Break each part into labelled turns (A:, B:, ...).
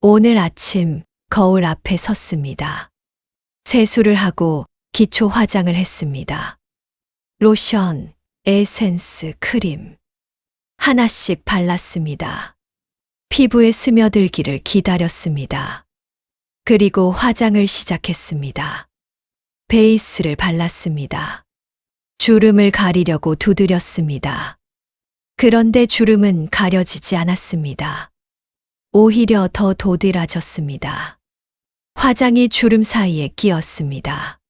A: 오늘 아침 거울 앞에 섰습니다. 세수를 하고 기초 화장을 했습니다. 로션, 에센스, 크림. 하나씩 발랐습니다. 피부에 스며들기를 기다렸습니다. 그리고 화장을 시작했습니다. 베이스를 발랐습니다. 주름을 가리려고 두드렸습니다. 그런데 주름은 가려지지 않았습니다. 오히려 더 도드라졌습니다. 화장이 주름 사이에 끼었습니다.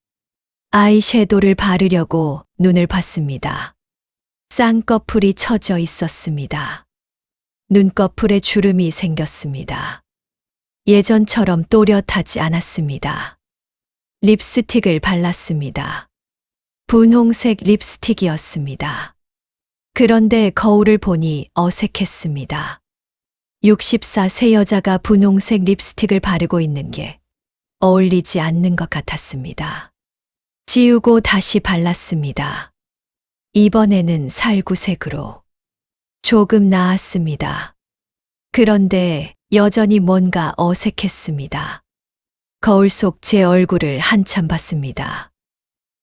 A: 아이섀도를 바르려고 눈을 봤습니다. 쌍꺼풀이 처져 있었습니다. 눈꺼풀에 주름이 생겼습니다. 예전처럼 또렷하지 않았습니다. 립스틱을 발랐습니다. 분홍색 립스틱이었습니다. 그런데 거울을 보니 어색했습니다. 64세 여자가 분홍색 립스틱을 바르고 있는 게 어울리지 않는 것 같았습니다. 지우고 다시 발랐습니다. 이번에는 살구색으로. 조금 나았습니다. 그런데 여전히 뭔가 어색했습니다. 거울 속 제 얼굴을 한참 봤습니다.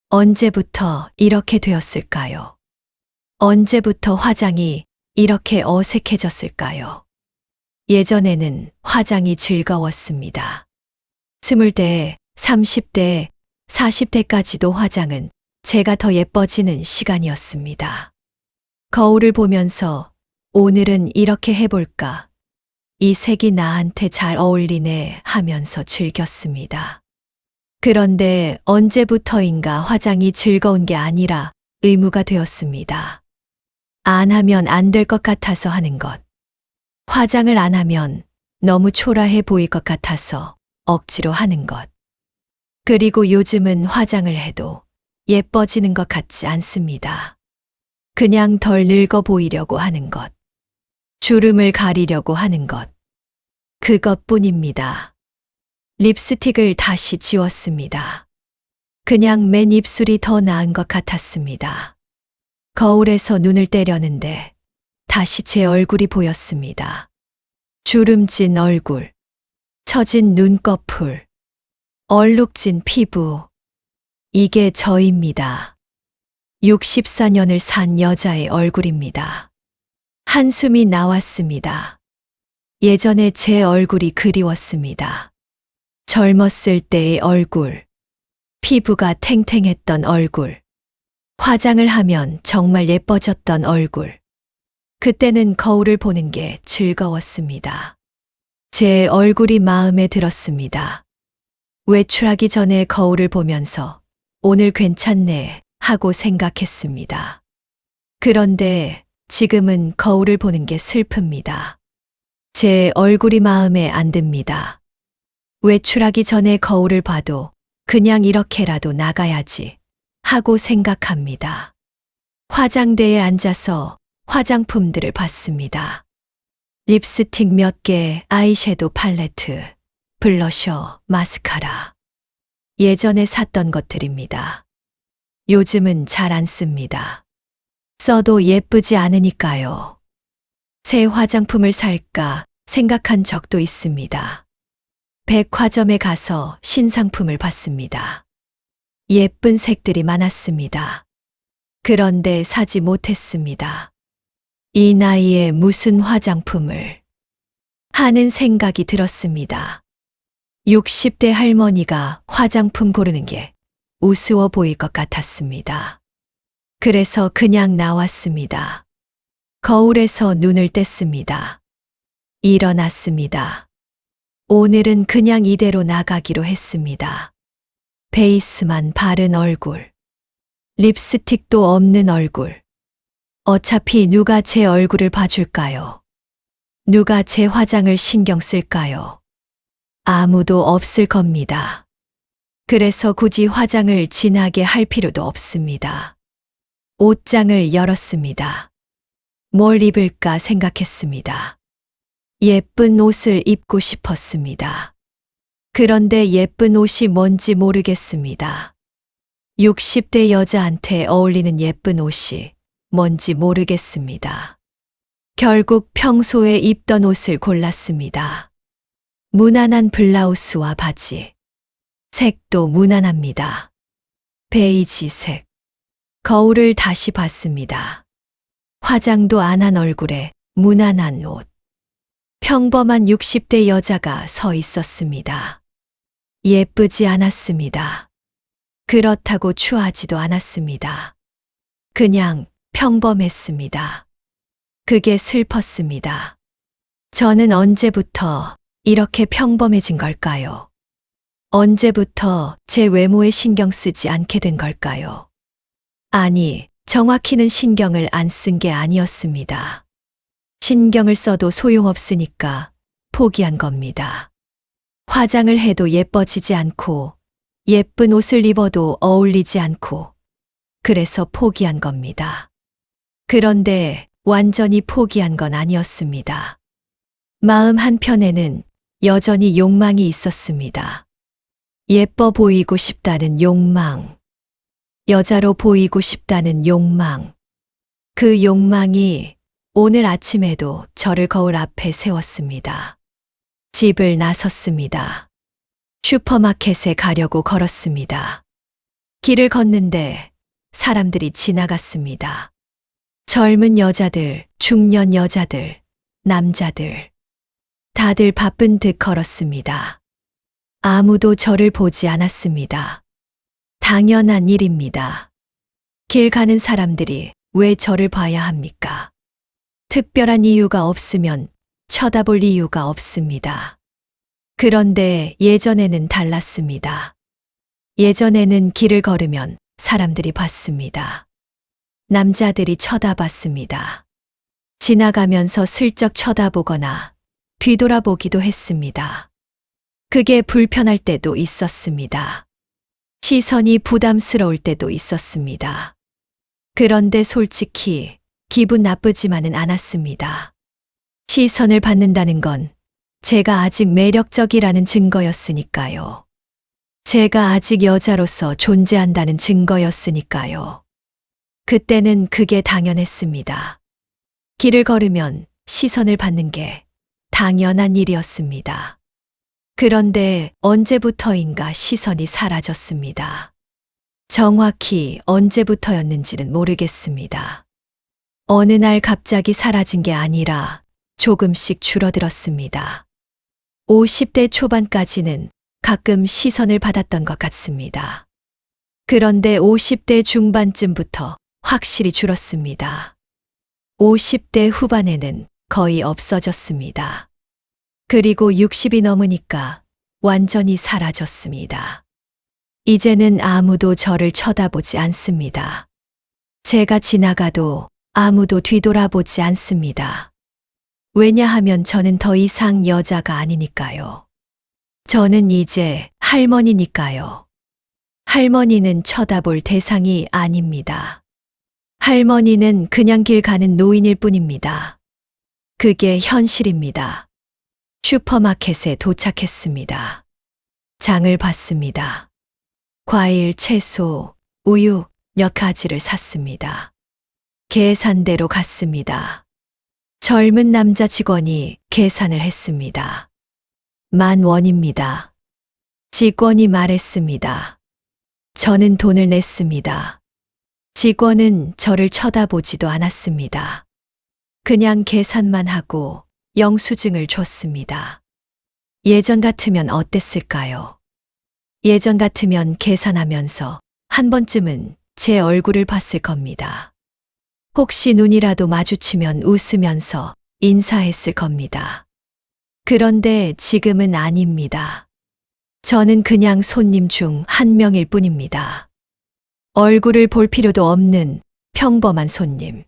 A: 언제부터 이렇게 되었을까요? 언제부터 화장이 이렇게 어색해졌을까요? 예전에는 화장이 즐거웠습니다. 20대, 30대, 40대까지도 화장은 제가 더 예뻐지는 시간이었습니다. 거울을 보면서 오늘은 이렇게 해볼까? 이 색이 나한테 잘 어울리네 하면서 즐겼습니다. 그런데 언제부터인가 화장이 즐거운 게 아니라 의무가 되었습니다. 안 하면 안 될 것 같아서 하는 것. 화장을 안 하면 너무 초라해 보일 것 같아서 억지로 하는 것. 그리고 요즘은 화장을 해도 예뻐지는 것 같지 않습니다. 그냥 덜 늙어 보이려고 하는 것. 주름을 가리려고 하는 것. 그것뿐입니다. 립스틱을 다시 지웠습니다. 그냥 맨 입술이 더 나은 것 같았습니다. 거울에서 눈을 떼려는데 다시 제 얼굴이 보였습니다. 주름진 얼굴, 처진 눈꺼풀, 얼룩진 피부. 이게 저입니다. 64년을 산 여자의 얼굴입니다. 한숨이 나왔습니다. 예전에 제 얼굴이 그리웠습니다. 젊었을 때의 얼굴, 피부가 탱탱했던 얼굴, 화장을 하면 정말 예뻐졌던 얼굴. 그때는 거울을 보는 게 즐거웠습니다. 제 얼굴이 마음에 들었습니다. 외출하기 전에 거울을 보면서 오늘 괜찮네 하고 생각했습니다. 그런데 지금은 거울을 보는 게 슬픕니다. 제 얼굴이 마음에 안 듭니다. 외출하기 전에 거울을 봐도 그냥 이렇게라도 나가야지 하고 생각합니다. 화장대에 앉아서 화장품들을 봤습니다. 립스틱 몇 개, 아이섀도 팔레트, 블러셔, 마스카라. 예전에 샀던 것들입니다. 요즘은 잘 안 씁니다. 써도 예쁘지 않으니까요. 새 화장품을 살까 생각한 적도 있습니다. 백화점에 가서 신상품을 봤습니다. 예쁜 색들이 많았습니다. 그런데 사지 못했습니다. 이 나이에 무슨 화장품을 하는 생각이 들었습니다. 60대 할머니가 화장품 고르는 게 우스워 보일 것 같았습니다. 그래서 그냥 나왔습니다. 거울에서 눈을 뗐습니다. 일어났습니다. 오늘은 그냥 이대로 나가기로 했습니다. 베이스만 바른 얼굴, 립스틱도 없는 얼굴. 어차피 누가 제 얼굴을 봐줄까요? 누가 제 화장을 신경 쓸까요? 아무도 없을 겁니다. 그래서 굳이 화장을 진하게 할 필요도 없습니다. 옷장을 열었습니다. 뭘 입을까 생각했습니다. 예쁜 옷을 입고 싶었습니다. 그런데 예쁜 옷이 뭔지 모르겠습니다. 60대 여자한테 어울리는 예쁜 옷이 뭔지 모르겠습니다. 결국 평소에 입던 옷을 골랐습니다. 무난한 블라우스와 바지. 색도 무난합니다. 베이지색. 거울을 다시 봤습니다. 화장도 안 한 얼굴에 무난한 옷. 평범한 60대 여자가 서 있었습니다. 예쁘지 않았습니다. 그렇다고 추하지도 않았습니다. 그냥 평범했습니다. 그게 슬펐습니다. 저는 언제부터 이렇게 평범해진 걸까요? 언제부터 제 외모에 신경 쓰지 않게 된 걸까요? 아니, 정확히는 신경을 안 쓴 게 아니었습니다. 신경을 써도 소용없으니까 포기한 겁니다. 화장을 해도 예뻐지지 않고, 예쁜 옷을 입어도 어울리지 않고, 그래서 포기한 겁니다. 그런데 완전히 포기한 건 아니었습니다. 마음 한편에는 여전히 욕망이 있었습니다. 예뻐 보이고 싶다는 욕망. 여자로 보이고 싶다는 욕망. 그 욕망이 오늘 아침에도 저를 거울 앞에 세웠습니다. 집을 나섰습니다. 슈퍼마켓에 가려고 걸었습니다. 길을 걷는데 사람들이 지나갔습니다. 젊은 여자들, 중년 여자들, 남자들. 다들 바쁜 듯 걸었습니다. 아무도 저를 보지 않았습니다. 당연한 일입니다. 길 가는 사람들이 왜 저를 봐야 합니까? 특별한 이유가 없으면 쳐다볼 이유가 없습니다. 그런데 예전에는 달랐습니다. 예전에는 길을 걸으면 사람들이 봤습니다. 남자들이 쳐다봤습니다. 지나가면서 슬쩍 쳐다보거나 뒤돌아보기도 했습니다. 그게 불편할 때도 있었습니다. 시선이 부담스러울 때도 있었습니다. 그런데 솔직히 기분 나쁘지만은 않았습니다. 시선을 받는다는 건 제가 아직 매력적이라는 증거였으니까요. 제가 아직 여자로서 존재한다는 증거였으니까요. 그때는 그게 당연했습니다. 길을 걸으면 시선을 받는 게 당연한 일이었습니다. 그런데 언제부터인가 시선이 사라졌습니다. 정확히 언제부터였는지는 모르겠습니다. 어느 날 갑자기 사라진 게 아니라 조금씩 줄어들었습니다. 50대 초반까지는 가끔 시선을 받았던 것 같습니다. 그런데 50대 중반쯤부터 확실히 줄었습니다. 50대 후반에는 거의 없어졌습니다. 그리고 60이 넘으니까 완전히 사라졌습니다. 이제는 아무도 저를 쳐다보지 않습니다. 제가 지나가도 아무도 뒤돌아보지 않습니다. 왜냐하면 저는 더 이상 여자가 아니니까요. 저는 이제 할머니니까요. 할머니는 쳐다볼 대상이 아닙니다. 할머니는 그냥 길 가는 노인일 뿐입니다. 그게 현실입니다. 슈퍼마켓에 도착했습니다. 장을 봤습니다. 과일, 채소, 우유 몇 가지를 샀습니다. 계산대로 갔습니다. 젊은 남자 직원이 계산을 했습니다. 10,000원입니다. 직원이 말했습니다. 저는 돈을 냈습니다. 직원은 저를 쳐다보지도 않았습니다. 그냥 계산만 하고 영수증을 줬습니다. 예전 같으면 어땠을까요? 예전 같으면 계산하면서 한 번쯤은 제 얼굴을 봤을 겁니다. 혹시 눈이라도 마주치면 웃으면서 인사했을 겁니다. 그런데 지금은 아닙니다. 저는 그냥 손님 중 한 명일 뿐입니다. 얼굴을 볼 필요도 없는 평범한 손님.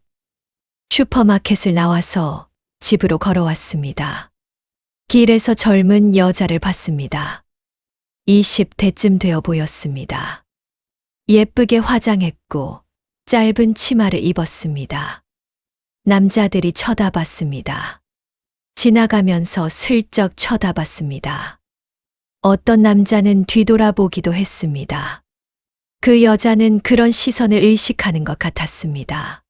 A: 슈퍼마켓을 나와서 집으로 걸어왔습니다. 길에서 젊은 여자를 봤습니다. 20대쯤 되어 보였습니다. 예쁘게 화장했고 짧은 치마를 입었습니다. 남자들이 쳐다봤습니다. 지나가면서 슬쩍 쳐다봤습니다. 어떤 남자는 뒤돌아보기도 했습니다. 그 여자는 그런 시선을 의식하는 것 같았습니다.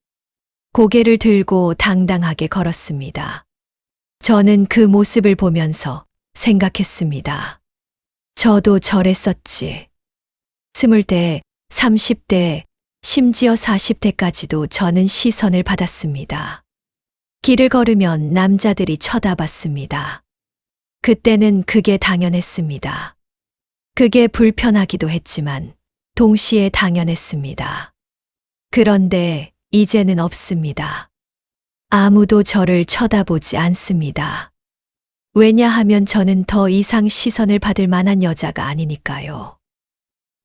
A: 고개를 들고 당당하게 걸었습니다. 저는 그 모습을 보면서 생각했습니다. 저도 저랬었지. 20대, 30대, 심지어 40대까지도 저는 시선을 받았습니다. 길을 걸으면 남자들이 쳐다봤습니다. 그때는 그게 당연했습니다. 그게 불편하기도 했지만 동시에 당연했습니다. 그런데 이제는 없습니다. 아무도 저를 쳐다보지 않습니다. 왜냐하면 저는 더 이상 시선을 받을 만한 여자가 아니니까요.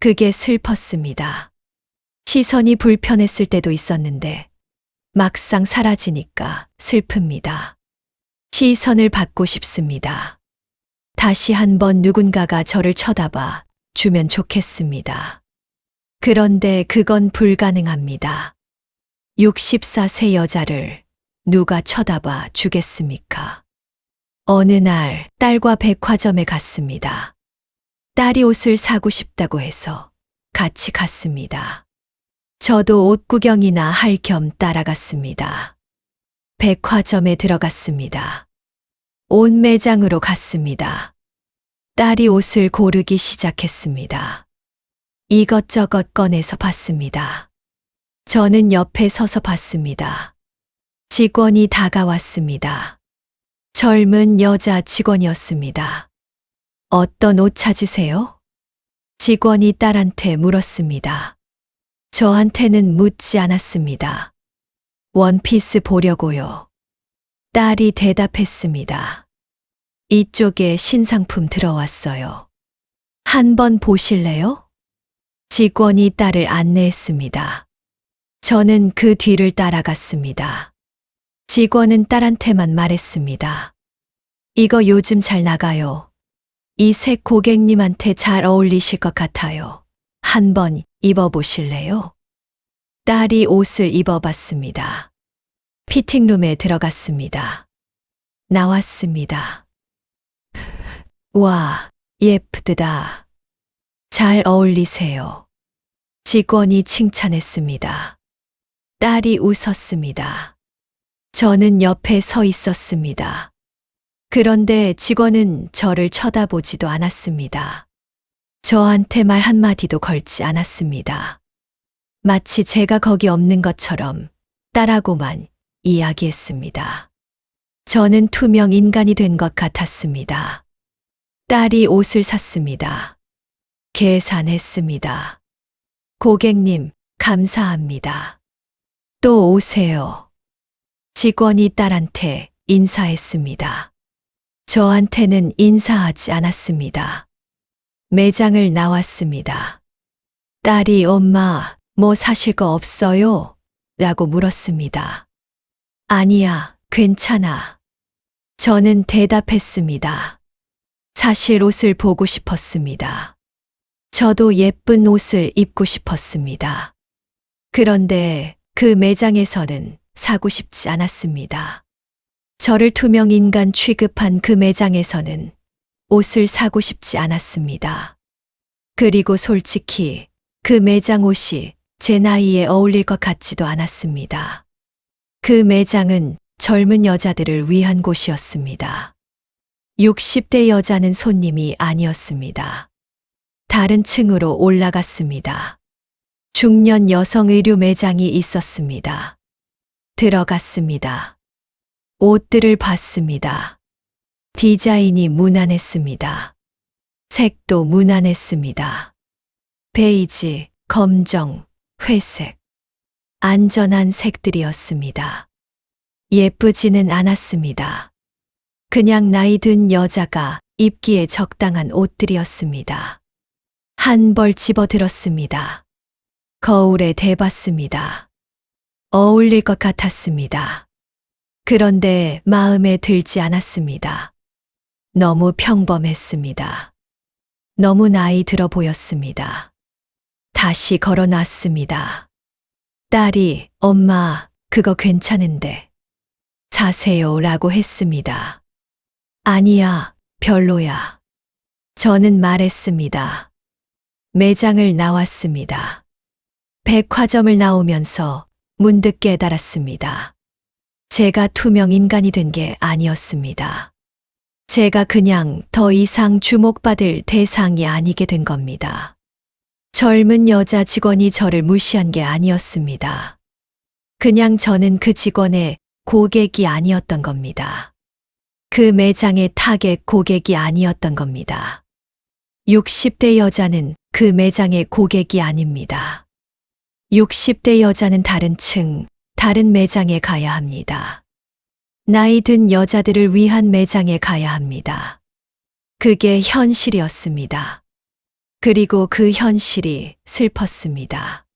A: 그게 슬펐습니다. 시선이 불편했을 때도 있었는데 막상 사라지니까 슬픕니다. 시선을 받고 싶습니다. 다시 한번 누군가가 저를 쳐다봐 주면 좋겠습니다. 그런데 그건 불가능합니다. 64세 여자를 누가 쳐다봐 주겠습니까? 어느 날 딸과 백화점에 갔습니다. 딸이 옷을 사고 싶다고 해서 같이 갔습니다. 저도 옷 구경이나 할 겸 따라갔습니다. 백화점에 들어갔습니다. 옷 매장으로 갔습니다. 딸이 옷을 고르기 시작했습니다. 이것저것 꺼내서 봤습니다. 저는 옆에 서서 봤습니다. 직원이 다가왔습니다. 젊은 여자 직원이었습니다. 어떤 옷 찾으세요? 직원이 딸한테 물었습니다. 저한테는 묻지 않았습니다. 원피스 보려고요. 딸이 대답했습니다. 이쪽에 신상품 들어왔어요. 한번 보실래요? 직원이 딸을 안내했습니다. 저는 그 뒤를 따라갔습니다. 직원은 딸한테만 말했습니다. 이거 요즘 잘 나가요. 이 색 고객님한테 잘 어울리실 것 같아요. 한번 입어보실래요? 딸이 옷을 입어봤습니다. 피팅룸에 들어갔습니다. 나왔습니다. 와, 예쁘다. 잘 어울리세요. 직원이 칭찬했습니다. 딸이 웃었습니다. 저는 옆에 서 있었습니다. 그런데 직원은 저를 쳐다보지도 않았습니다. 저한테 말 한마디도 걸지 않았습니다. 마치 제가 거기 없는 것처럼 딸하고만 이야기했습니다. 저는 투명 인간이 된 것 같았습니다. 딸이 옷을 샀습니다. 계산했습니다. 고객님, 감사합니다. 또 오세요. 직원이 딸한테 인사했습니다. 저한테는 인사하지 않았습니다. 매장을 나왔습니다. 딸이 엄마, 뭐 사실 거 없어요? 라고 물었습니다. 아니야, 괜찮아. 저는 대답했습니다. 사실 옷을 보고 싶었습니다. 저도 예쁜 옷을 입고 싶었습니다. 그런데 그 매장에서는 사고 싶지 않았습니다. 저를 투명 인간 취급한 그 매장에서는 옷을 사고 싶지 않았습니다. 그리고 솔직히 그 매장 옷이 제 나이에 어울릴 것 같지도 않았습니다. 그 매장은 젊은 여자들을 위한 곳이었습니다. 60대 여자는 손님이 아니었습니다. 다른 층으로 올라갔습니다. 중년 여성 의류 매장이 있었습니다. 들어갔습니다. 옷들을 봤습니다. 디자인이 무난했습니다. 색도 무난했습니다. 베이지, 검정, 회색. 안전한 색들이었습니다. 예쁘지는 않았습니다. 그냥 나이 든 여자가 입기에 적당한 옷들이었습니다. 한 벌 집어들었습니다. 거울에 대봤습니다. 어울릴 것 같았습니다. 그런데 마음에 들지 않았습니다. 너무 평범했습니다. 너무 나이 들어 보였습니다. 다시 걸어놨습니다. 딸이 엄마, 그거 괜찮은데 사세요 라고 했습니다. 아니야, 별로야. 저는 말했습니다. 매장을 나왔습니다. 백화점을 나오면서 문득 깨달았습니다. 제가 투명 인간이 된 게 아니었습니다. 제가 그냥 더 이상 주목받을 대상이 아니게 된 겁니다. 젊은 여자 직원이 저를 무시한 게 아니었습니다. 그냥 저는 그 직원의 고객이 아니었던 겁니다. 그 매장의 타겟 고객이 아니었던 겁니다. 60대 여자는 그 매장의 고객이 아닙니다. 60대 여자는 다른 층, 다른 매장에 가야 합니다. 나이 든 여자들을 위한 매장에 가야 합니다. 그게 현실이었습니다. 그리고 그 현실이 슬펐습니다.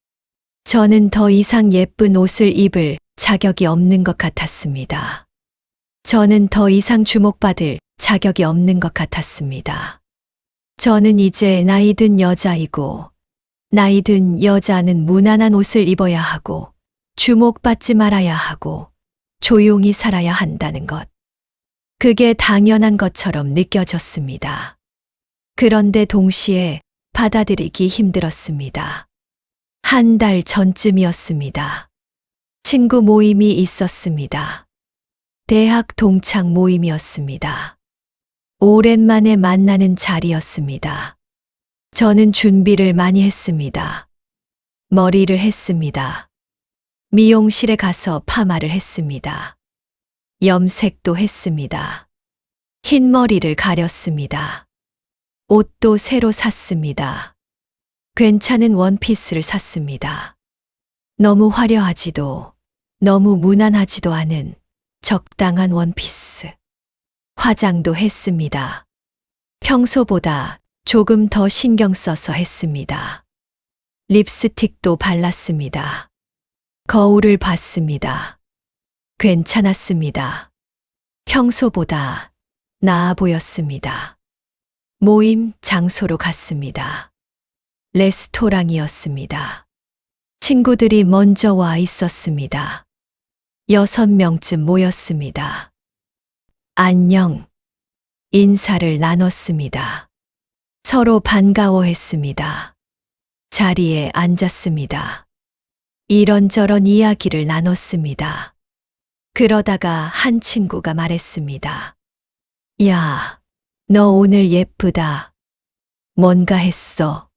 A: 저는 더 이상 예쁜 옷을 입을 자격이 없는 것 같았습니다. 저는 더 이상 주목받을 자격이 없는 것 같았습니다. 저는 이제 나이 든 여자이고, 나이 든 여자는 무난한 옷을 입어야 하고, 주목받지 말아야 하고, 조용히 살아야 한다는 것. 그게 당연한 것처럼 느껴졌습니다. 그런데 동시에 받아들이기 힘들었습니다. 한 달 전쯤이었습니다. 친구 모임이 있었습니다. 대학 동창 모임이었습니다. 오랜만에 만나는 자리였습니다. 저는 준비를 많이 했습니다. 머리를 했습니다. 미용실에 가서 파마를 했습니다. 염색도 했습니다. 흰 머리를 가렸습니다. 옷도 새로 샀습니다. 괜찮은 원피스를 샀습니다. 너무 화려하지도 너무 무난하지도 않은 적당한 원피스. 화장도 했습니다. 평소보다 조금 더 신경 써서 했습니다. 립스틱도 발랐습니다. 거울을 봤습니다. 괜찮았습니다. 평소보다 나아 보였습니다. 모임 장소로 갔습니다. 레스토랑이었습니다. 친구들이 먼저 와 있었습니다. 6명쯤 모였습니다. 안녕. 인사를 나눴습니다. 서로 반가워했습니다. 자리에 앉았습니다. 이런저런 이야기를 나눴습니다. 그러다가 한 친구가 말했습니다. 야, 너 오늘 예쁘다. 뭔가 했어.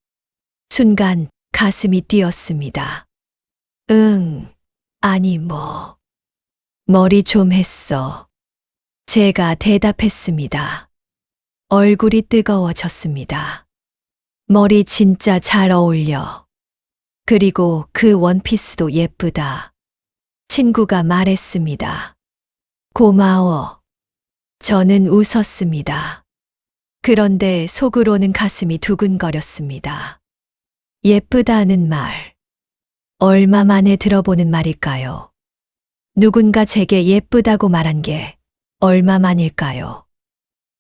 A: 순간 가슴이 뛰었습니다. 아니 뭐. 머리 좀 했어. 제가 대답했습니다. 얼굴이 뜨거워졌습니다. 머리 진짜 잘 어울려. 그리고 그 원피스도 예쁘다. 친구가 말했습니다. 고마워. 저는 웃었습니다. 그런데 속으로는 가슴이 두근거렸습니다. 예쁘다는 말. 얼마 만에 들어보는 말일까요? 누군가 제게 예쁘다고 말한 게 얼마 만일까요?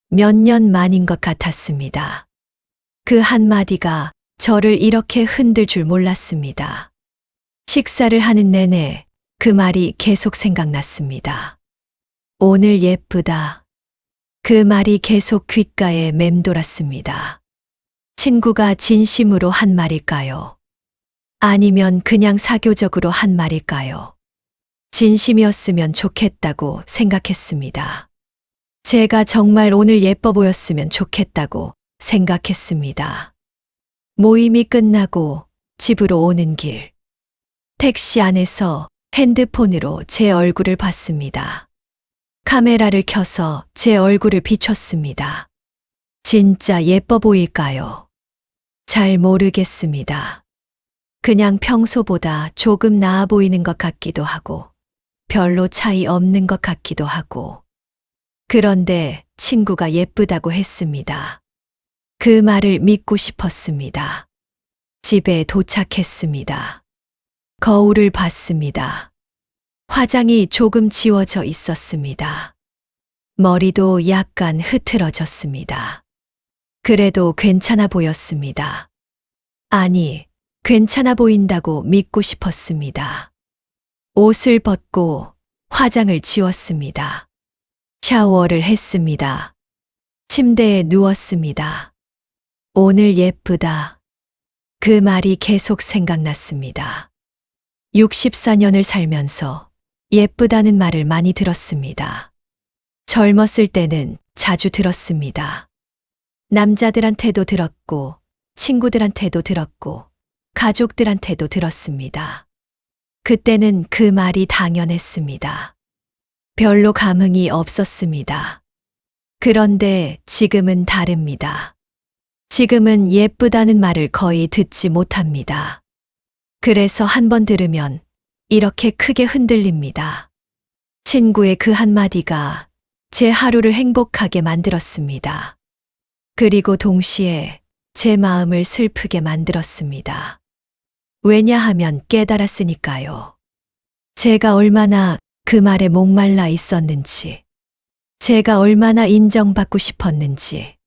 A: 몇 년 만인 것 같았습니다. 그 한마디가 저를 이렇게 흔들 줄 몰랐습니다. 식사를 하는 내내 그 말이 계속 생각났습니다. 오늘 예쁘다. 그 말이 계속 귓가에 맴돌았습니다. 친구가 진심으로 한 말일까요? 아니면 그냥 사교적으로 한 말일까요? 진심이었으면 좋겠다고 생각했습니다. 제가 정말 오늘 예뻐 보였으면 좋겠다고 생각했습니다. 모임이 끝나고 집으로 오는 길. 택시 안에서 핸드폰으로 제 얼굴을 봤습니다. 카메라를 켜서 제 얼굴을 비췄습니다. 진짜 예뻐 보일까요? 잘 모르겠습니다. 그냥 평소보다 조금 나아 보이는 것 같기도 하고, 별로 차이 없는 것 같기도 하고. 그런데 친구가 예쁘다고 했습니다. 그 말을 믿고 싶었습니다. 집에 도착했습니다. 거울을 봤습니다. 화장이 조금 지워져 있었습니다. 머리도 약간 흐트러졌습니다. 그래도 괜찮아 보였습니다. 아니, 괜찮아 보인다고 믿고 싶었습니다. 옷을 벗고 화장을 지웠습니다. 샤워를 했습니다. 침대에 누웠습니다. 오늘 예쁘다. 그 말이 계속 생각났습니다. 64년을 살면서 예쁘다는 말을 많이 들었습니다. 젊었을 때는 자주 들었습니다. 남자들한테도 들었고, 친구들한테도 들었고, 가족들한테도 들었습니다. 그때는 그 말이 당연했습니다. 별로 감흥이 없었습니다. 그런데 지금은 다릅니다. 지금은 예쁘다는 말을 거의 듣지 못합니다. 그래서 한 번 들으면 이렇게 크게 흔들립니다. 친구의 그 한마디가 제 하루를 행복하게 만들었습니다. 그리고 동시에 제 마음을 슬프게 만들었습니다. 왜냐하면 깨달았으니까요. 제가 얼마나 그 말에 목말라 있었는지, 제가 얼마나 인정받고 싶었는지,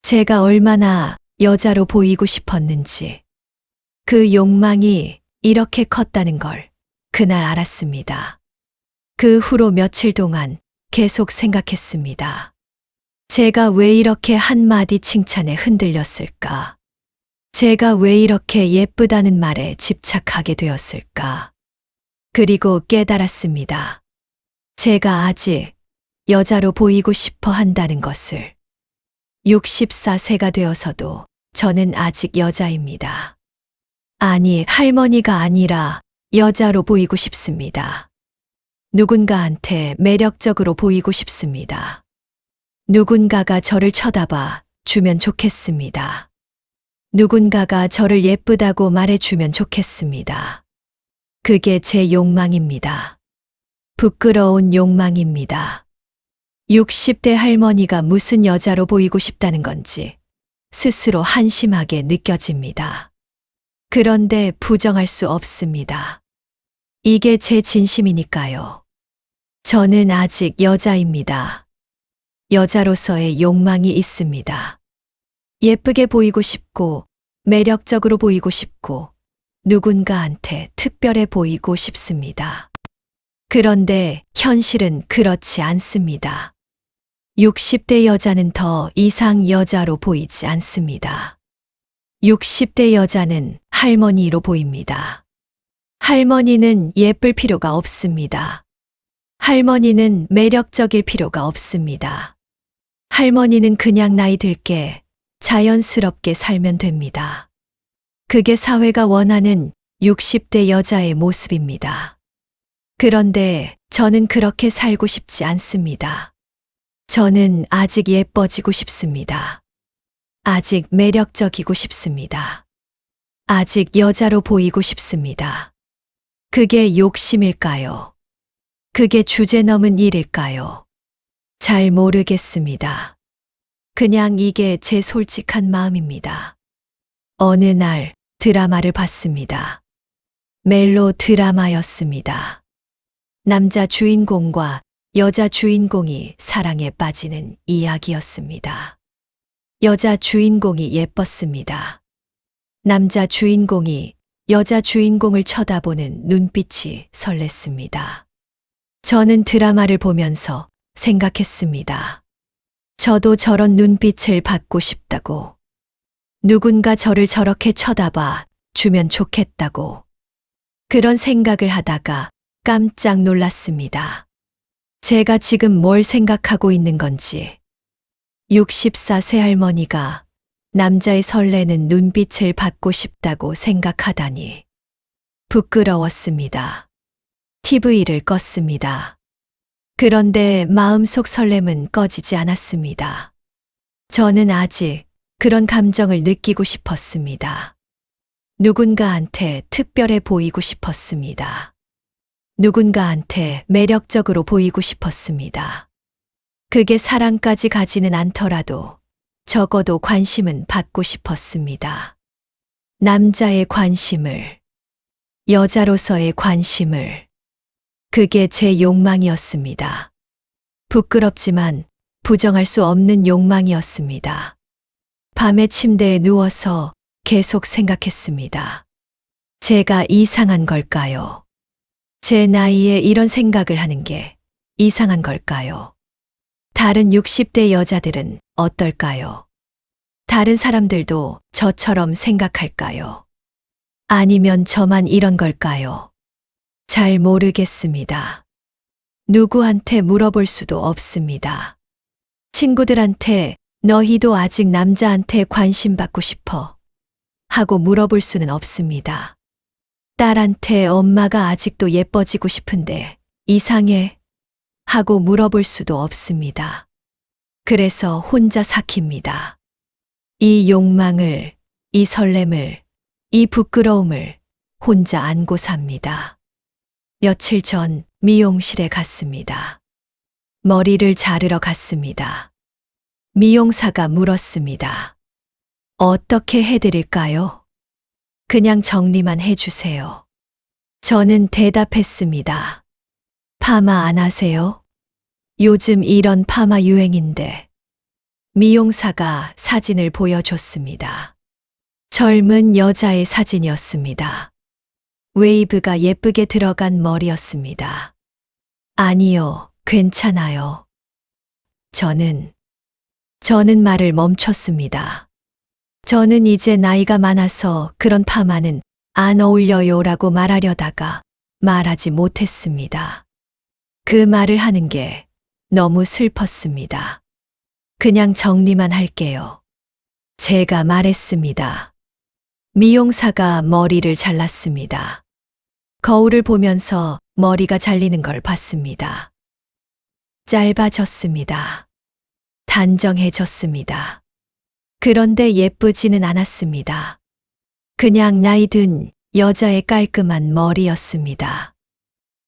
A: 제가 얼마나 여자로 보이고 싶었는지, 그 욕망이 이렇게 컸다는 걸 그날 알았습니다. 그 후로 며칠 동안 계속 생각했습니다. 제가 왜 이렇게 한마디 칭찬에 흔들렸을까? 제가 왜 이렇게 예쁘다는 말에 집착하게 되었을까? 그리고 깨달았습니다. 제가 아직 여자로 보이고 싶어 한다는 것을. 64세가 되어서도 저는 아직 여자입니다. 아니, 할머니가 아니라 여자로 보이고 싶습니다. 누군가한테 매력적으로 보이고 싶습니다. 누군가가 저를 쳐다봐 주면 좋겠습니다. 누군가가 저를 예쁘다고 말해주면 좋겠습니다. 그게 제 욕망입니다. 부끄러운 욕망입니다. 60대 할머니가 무슨 여자로 보이고 싶다는 건지 스스로 한심하게 느껴집니다. 그런데 부정할 수 없습니다. 이게 제 진심이니까요. 저는 아직 여자입니다. 여자로서의 욕망이 있습니다. 예쁘게 보이고 싶고, 매력적으로 보이고 싶고, 누군가한테 특별해 보이고 싶습니다. 그런데 현실은 그렇지 않습니다. 60대 여자는 더 이상 여자로 보이지 않습니다. 60대 여자는 할머니로 보입니다. 할머니는 예쁠 필요가 없습니다. 할머니는 매력적일 필요가 없습니다. 할머니는 그냥 나이 들게 자연스럽게 살면 됩니다. 그게 사회가 원하는 60대 여자의 모습입니다. 그런데 저는 그렇게 살고 싶지 않습니다. 저는 아직 예뻐지고 싶습니다. 아직 매력적이고 싶습니다. 아직 여자로 보이고 싶습니다. 그게 욕심일까요? 그게 주제 넘은 일일까요? 잘 모르겠습니다. 그냥 이게 제 솔직한 마음입니다. 어느 날 드라마를 봤습니다. 멜로 드라마였습니다. 남자 주인공과 여자 주인공이 사랑에 빠지는 이야기였습니다. 여자 주인공이 예뻤습니다. 남자 주인공이 여자 주인공을 쳐다보는 눈빛이 설렜습니다. 저는 드라마를 보면서 생각했습니다. 저도 저런 눈빛을 받고 싶다고. 누군가 저를 저렇게 쳐다봐 주면 좋겠다고. 그런 생각을 하다가 깜짝 놀랐습니다. 제가 지금 뭘 생각하고 있는 건지. 64세 할머니가 남자의 설레는 눈빛을 받고 싶다고 생각하다니. 부끄러웠습니다. TV를 껐습니다. 그런데 마음속 설렘은 꺼지지 않았습니다. 저는 아직 그런 감정을 느끼고 싶었습니다. 누군가한테 특별해 보이고 싶었습니다. 누군가한테 매력적으로 보이고 싶었습니다. 그게 사랑까지 가지는 않더라도 적어도 관심은 받고 싶었습니다. 남자의 관심을, 여자로서의 관심을. 그게 제 욕망이었습니다. 부끄럽지만 부정할 수 없는 욕망이었습니다. 밤에 침대에 누워서 계속 생각했습니다. 제가 이상한 걸까요? 제 나이에 이런 생각을 하는 게 이상한 걸까요? 다른 60대 여자들은 어떨까요? 다른 사람들도 저처럼 생각할까요? 아니면 저만 이런 걸까요? 잘 모르겠습니다. 누구한테 물어볼 수도 없습니다. 친구들한테 너희도 아직 남자한테 관심 받고 싶어? 하고 물어볼 수는 없습니다. 딸한테 엄마가 아직도 예뻐지고 싶은데 이상해? 하고 물어볼 수도 없습니다. 그래서 혼자 삭힙니다. 이 욕망을, 이 설렘을, 이 부끄러움을 혼자 안고 삽니다. 며칠 전 미용실에 갔습니다. 머리를 자르러 갔습니다. 미용사가 물었습니다. 어떻게 해드릴까요? 그냥 정리만 해주세요. 저는 대답했습니다. 파마 안 하세요? 요즘 이런 파마 유행인데. 미용사가 사진을 보여줬습니다. 젊은 여자의 사진이었습니다. 웨이브가 예쁘게 들어간 머리였습니다. 아니요, 괜찮아요. 저는 말을 멈췄습니다. 저는 이제 나이가 많아서 그런 파마는 안 어울려요라고 말하려다가 말하지 못했습니다. 그 말을 하는 게 너무 슬펐습니다. 그냥 정리만 할게요. 제가 말했습니다. 미용사가 머리를 잘랐습니다. 거울을 보면서 머리가 잘리는 걸 봤습니다. 짧아졌습니다. 단정해졌습니다. 그런데 예쁘지는 않았습니다. 그냥 나이 든 여자의 깔끔한 머리였습니다.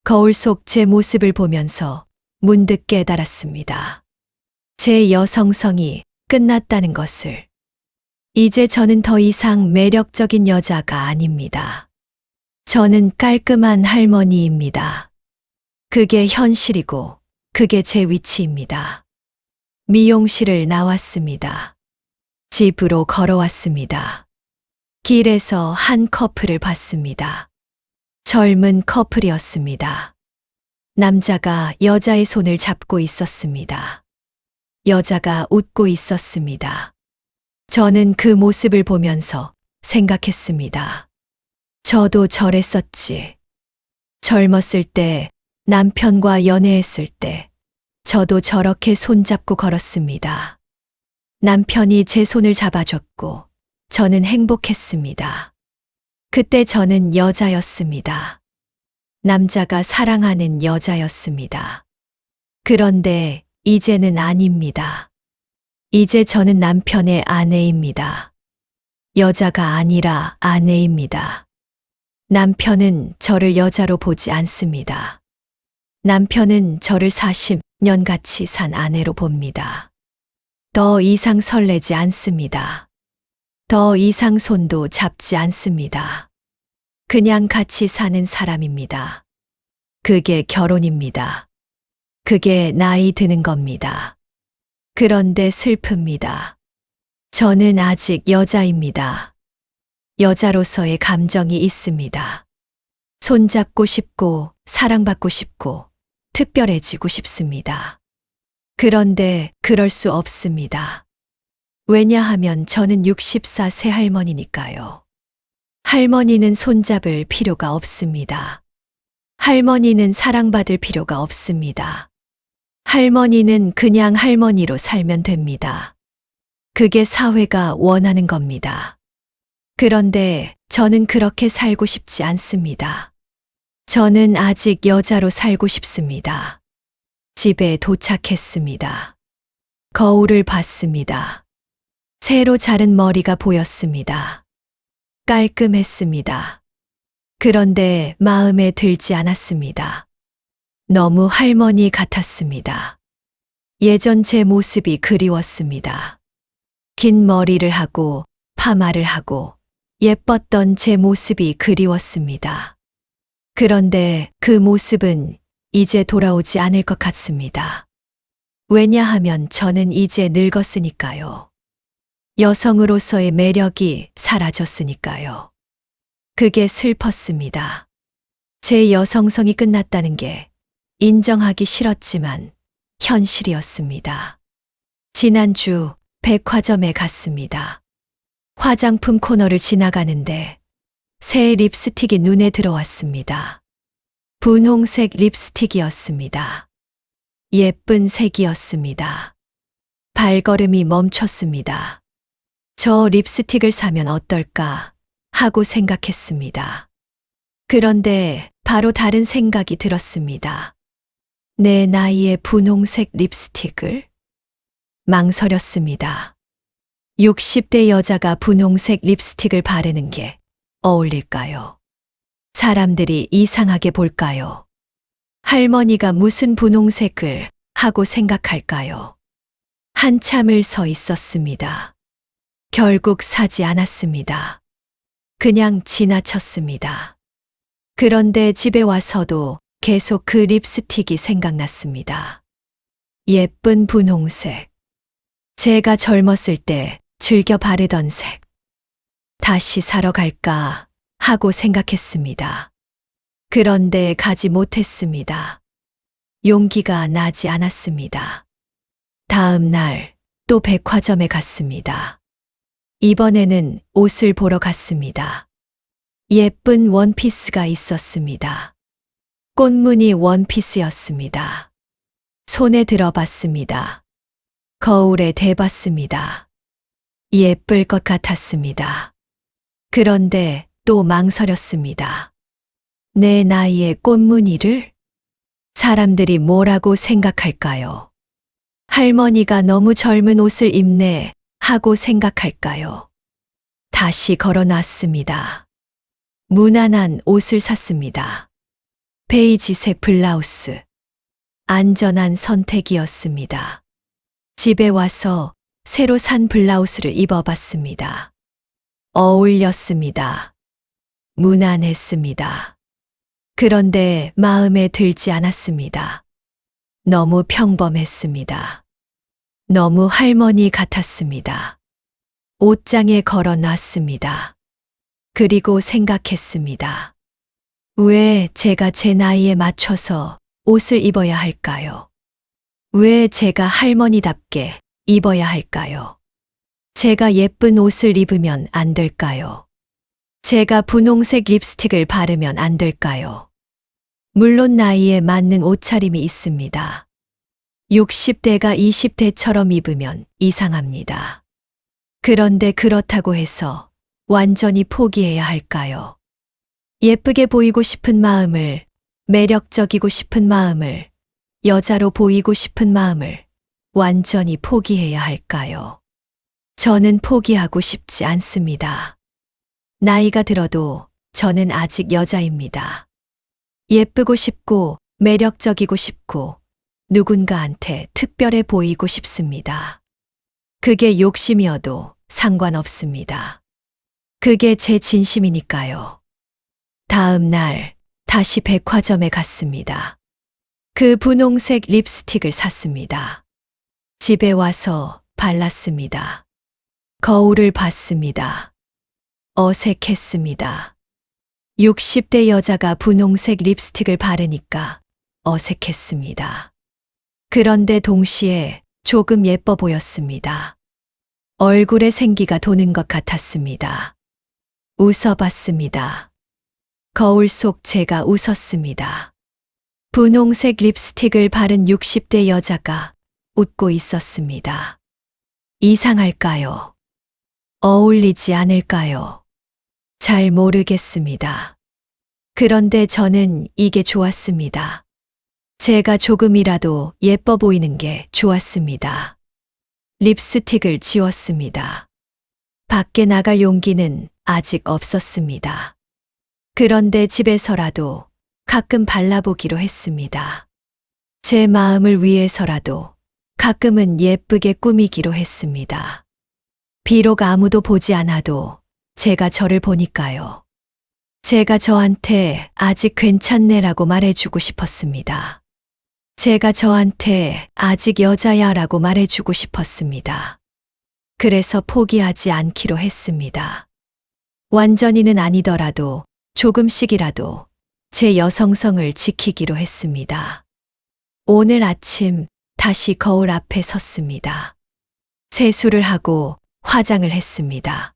A: 거울 속 제 모습을 보면서 문득 깨달았습니다. 제 여성성이 끝났다는 것을. 이제 저는 더 이상 매력적인 여자가 아닙니다. 저는 깔끔한 할머니입니다. 그게 현실이고 그게 제 위치입니다. 미용실을 나왔습니다. 집으로 걸어왔습니다. 길에서 한 커플을 봤습니다. 젊은 커플이었습니다. 남자가 여자의 손을 잡고 있었습니다. 여자가 웃고 있었습니다. 저는 그 모습을 보면서 생각했습니다. 저도 저랬었지. 젊었을 때, 남편과 연애했을 때, 저도 저렇게 손잡고 걸었습니다. 남편이 제 손을 잡아줬고, 저는 행복했습니다. 그때 저는 여자였습니다. 남자가 사랑하는 여자였습니다. 그런데 이제는 아닙니다. 이제 저는 남편의 아내입니다. 여자가 아니라 아내입니다. 남편은 저를 여자로 보지 않습니다. 남편은 저를 40년 같이 산 아내로 봅니다. 더 이상 설레지 않습니다. 더 이상 손도 잡지 않습니다. 그냥 같이 사는 사람입니다. 그게 결혼입니다. 그게 나이 드는 겁니다. 그런데 슬픕니다. 저는 아직 여자입니다. 여자로서의 감정이 있습니다. 손잡고 싶고, 사랑받고 싶고, 특별해지고 싶습니다. 그런데 그럴 수 없습니다. 왜냐하면 저는 64세 할머니니까요. 할머니는 손잡을 필요가 없습니다. 할머니는 사랑받을 필요가 없습니다. 할머니는 그냥 할머니로 살면 됩니다. 그게 사회가 원하는 겁니다. 그런데 저는 그렇게 살고 싶지 않습니다. 저는 아직 여자로 살고 싶습니다. 집에 도착했습니다. 거울을 봤습니다. 새로 자른 머리가 보였습니다. 깔끔했습니다. 그런데 마음에 들지 않았습니다. 너무 할머니 같았습니다. 예전 제 모습이 그리웠습니다. 긴 머리를 하고 파마를 하고 예뻤던 제 모습이 그리웠습니다. 그런데 그 모습은 이제 돌아오지 않을 것 같습니다. 왜냐하면 저는 이제 늙었으니까요. 여성으로서의 매력이 사라졌으니까요. 그게 슬펐습니다. 제 여성성이 끝났다는 게 인정하기 싫었지만 현실이었습니다. 지난주 백화점에 갔습니다. 화장품 코너를 지나가는데 새 립스틱이 눈에 들어왔습니다. 분홍색 립스틱이었습니다. 예쁜 색이었습니다. 발걸음이 멈췄습니다. 저 립스틱을 사면 어떨까 하고 생각했습니다. 그런데 바로 다른 생각이 들었습니다. 내 나이에 분홍색 립스틱을? 망설였습니다. 60대 여자가 분홍색 립스틱을 바르는 게 어울릴까요? 사람들이 이상하게 볼까요? 할머니가 무슨 분홍색을 하고 생각할까요? 한참을 서 있었습니다. 결국 사지 않았습니다. 그냥 지나쳤습니다. 그런데 집에 와서도 계속 그 립스틱이 생각났습니다. 예쁜 분홍색. 제가 젊었을 때 즐겨 바르던 색. 다시 사러 갈까 하고 생각했습니다. 그런데 가지 못했습니다. 용기가 나지 않았습니다. 다음 날 또 백화점에 갔습니다. 이번에는 옷을 보러 갔습니다. 예쁜 원피스가 있었습니다. 꽃무늬 원피스였습니다. 손에 들어봤습니다. 거울에 대봤습니다. 예쁠 것 같았습니다. 그런데 또 망설였습니다. 내 나이에 꽃무늬를? 사람들이 뭐라고 생각할까요? 할머니가 너무 젊은 옷을 입네 하고 생각할까요? 다시 걸어놨습니다. 무난한 옷을 샀습니다. 베이지색 블라우스. 안전한 선택이었습니다. 집에 와서 새로 산 블라우스를 입어봤습니다. 어울렸습니다. 무난했습니다. 그런데 마음에 들지 않았습니다. 너무 평범했습니다. 너무 할머니 같았습니다. 옷장에 걸어 놨습니다. 그리고 생각했습니다. 왜 제가 제 나이에 맞춰서 옷을 입어야 할까요? 왜 제가 할머니답게 입어야 할까요? 제가 예쁜 옷을 입으면 안 될까요? 제가 분홍색 립스틱을 바르면 안 될까요? 물론 나이에 맞는 옷차림이 있습니다. 60대가 20대처럼 입으면 이상합니다. 그런데 그렇다고 해서 완전히 포기해야 할까요? 예쁘게 보이고 싶은 마음을, 매력적이고 싶은 마음을, 여자로 보이고 싶은 마음을 완전히 포기해야 할까요? 저는 포기하고 싶지 않습니다. 나이가 들어도 저는 아직 여자입니다. 예쁘고 싶고 매력적이고 싶고 누군가한테 특별해 보이고 싶습니다. 그게 욕심이어도 상관없습니다. 그게 제 진심이니까요. 다음 날 다시 백화점에 갔습니다. 그 분홍색 립스틱을 샀습니다. 집에 와서 발랐습니다. 거울을 봤습니다. 어색했습니다. 60대 여자가 분홍색 립스틱을 바르니까 어색했습니다. 그런데 동시에 조금 예뻐 보였습니다. 얼굴에 생기가 도는 것 같았습니다. 웃어봤습니다. 거울 속 제가 웃었습니다. 분홍색 립스틱을 바른 60대 여자가 웃고 있었습니다. 이상할까요? 어울리지 않을까요? 잘 모르겠습니다. 그런데 저는 이게 좋았습니다. 제가 조금이라도 예뻐 보이는 게 좋았습니다. 립스틱을 지웠습니다. 밖에 나갈 용기는 아직 없었습니다. 그런데 집에서라도 가끔 발라보기로 했습니다. 제 마음을 위해서라도 가끔은 예쁘게 꾸미기로 했습니다. 비록 아무도 보지 않아도 제가 저를 보니까요. 제가 저한테 아직 괜찮네라고 말해주고 싶었습니다. 제가 저한테 아직 여자야라고 말해주고 싶었습니다. 그래서 포기하지 않기로 했습니다. 완전히는 아니더라도 조금씩이라도 제 여성성을 지키기로 했습니다. 오늘 아침 다시 거울 앞에 섰습니다. 세수를 하고 화장을 했습니다.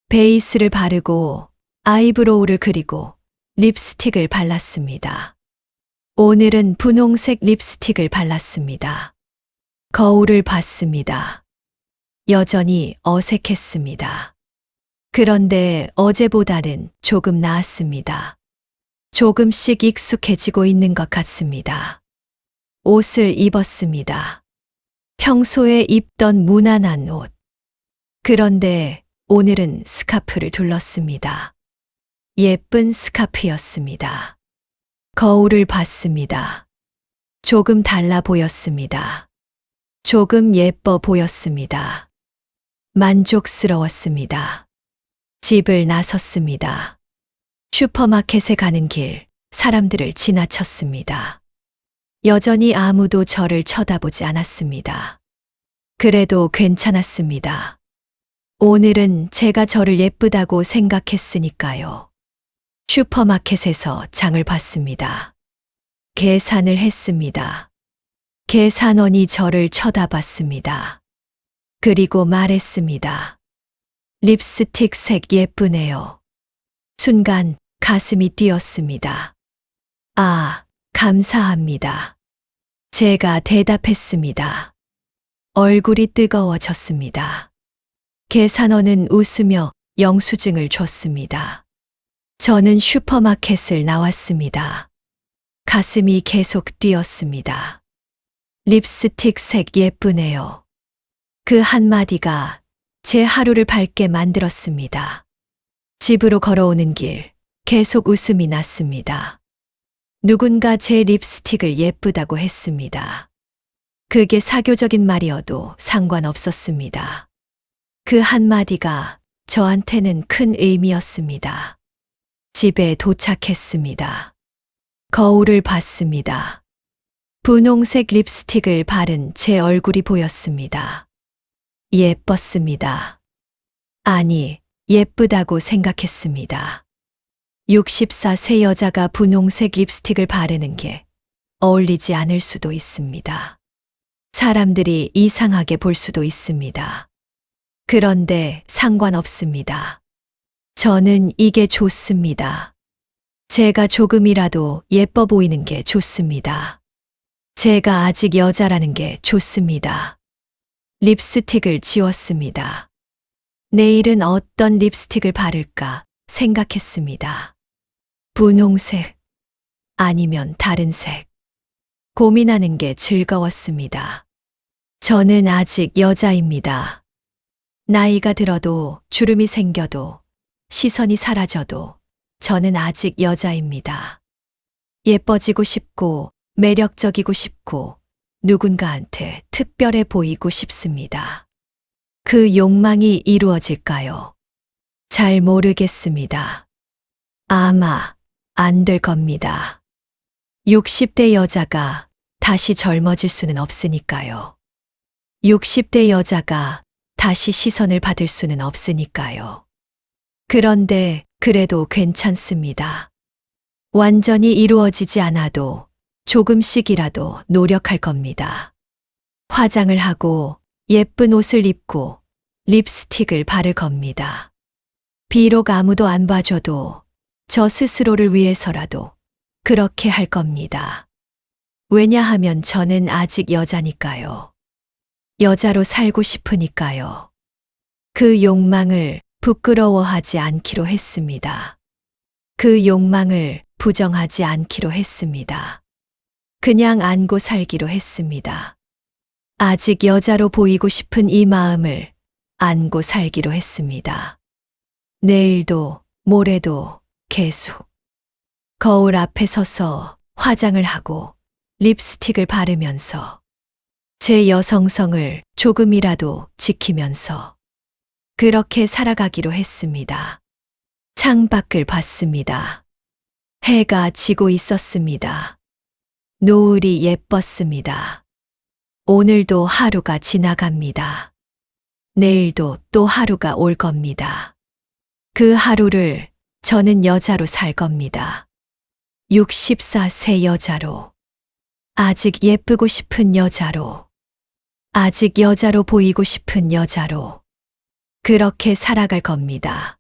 A: 베이스를 바르고 아이브로우를 그리고 립스틱을 발랐습니다. 오늘은 분홍색 립스틱을 발랐습니다. 거울을 봤습니다. 여전히 어색했습니다. 그런데 어제보다는 조금 나았습니다. 조금씩 익숙해지고 있는 것 같습니다. 옷을 입었습니다. 평소에 입던 무난한 옷. 그런데 오늘은 스카프를 둘렀습니다. 예쁜 스카프였습니다. 거울을 봤습니다. 조금 달라 보였습니다. 조금 예뻐 보였습니다. 만족스러웠습니다. 집을 나섰습니다. 슈퍼마켓에 가는 길, 사람들을 지나쳤습니다. 여전히 아무도 저를 쳐다보지 않았습니다. 그래도 괜찮았습니다. 오늘은 제가 저를 예쁘다고 생각했으니까요. 슈퍼마켓에서 장을 봤습니다. 계산을 했습니다. 계산원이 저를 쳐다봤습니다. 그리고 말했습니다. 립스틱 색 예쁘네요. 순간 가슴이 뛰었습니다. 아, 감사합니다. 제가 대답했습니다. 얼굴이 뜨거워졌습니다. 계산원은 웃으며 영수증을 줬습니다. 저는 슈퍼마켓을 나왔습니다. 가슴이 계속 뛰었습니다. 립스틱 색 예쁘네요. 그 한마디가 제 하루를 밝게 만들었습니다. 집으로 걸어오는 길, 계속 웃음이 났습니다. 누군가 제 립스틱을 예쁘다고 했습니다. 그게 사교적인 말이어도 상관없었습니다. 그 한마디가 저한테는 큰 의미였습니다. 집에 도착했습니다. 거울을 봤습니다. 분홍색 립스틱을 바른 제 얼굴이 보였습니다. 예뻤습니다. 아니, 예쁘다고 생각했습니다. 64세 여자가 분홍색 립스틱을 바르는 게 어울리지 않을 수도 있습니다. 사람들이 이상하게 볼 수도 있습니다. 그런데 상관없습니다. 저는 이게 좋습니다. 제가 조금이라도 예뻐 보이는 게 좋습니다. 제가 아직 여자라는 게 좋습니다. 립스틱을 지웠습니다. 내일은 어떤 립스틱을 바를까 생각했습니다. 분홍색 아니면 다른 색. 고민하는 게 즐거웠습니다. 저는 아직 여자입니다. 나이가 들어도 주름이 생겨도 시선이 사라져도 저는 아직 여자입니다. 예뻐지고 싶고 매력적이고 싶고 누군가한테 특별해 보이고 싶습니다. 그 욕망이 이루어질까요? 잘 모르겠습니다. 아마 안 될 겁니다. 60대 여자가 다시 젊어질 수는 없으니까요. 60대 여자가 다시 시선을 받을 수는 없으니까요. 그런데 그래도 괜찮습니다. 완전히 이루어지지 않아도 조금씩이라도 노력할 겁니다. 화장을 하고 예쁜 옷을 입고 립스틱을 바를 겁니다. 비록 아무도 안 봐줘도 저 스스로를 위해서라도 그렇게 할 겁니다. 왜냐하면 저는 아직 여자니까요. 여자로 살고 싶으니까요. 그 욕망을 부끄러워하지 않기로 했습니다. 그 욕망을 부정하지 않기로 했습니다. 그냥 안고 살기로 했습니다. 아직 여자로 보이고 싶은 이 마음을 안고 살기로 했습니다. 내일도 모레도 계속 거울 앞에 서서 화장을 하고 립스틱을 바르면서 제 여성성을 조금이라도 지키면서 그렇게 살아가기로 했습니다. 창밖을 봤습니다. 해가 지고 있었습니다. 노을이 예뻤습니다. 오늘도 하루가 지나갑니다. 내일도 또 하루가 올 겁니다. 그 하루를 저는 여자로 살 겁니다. 64세 여자로. 아직 예쁘고 싶은 여자로. 아직 여자로 보이고 싶은 여자로. 그렇게 살아갈 겁니다.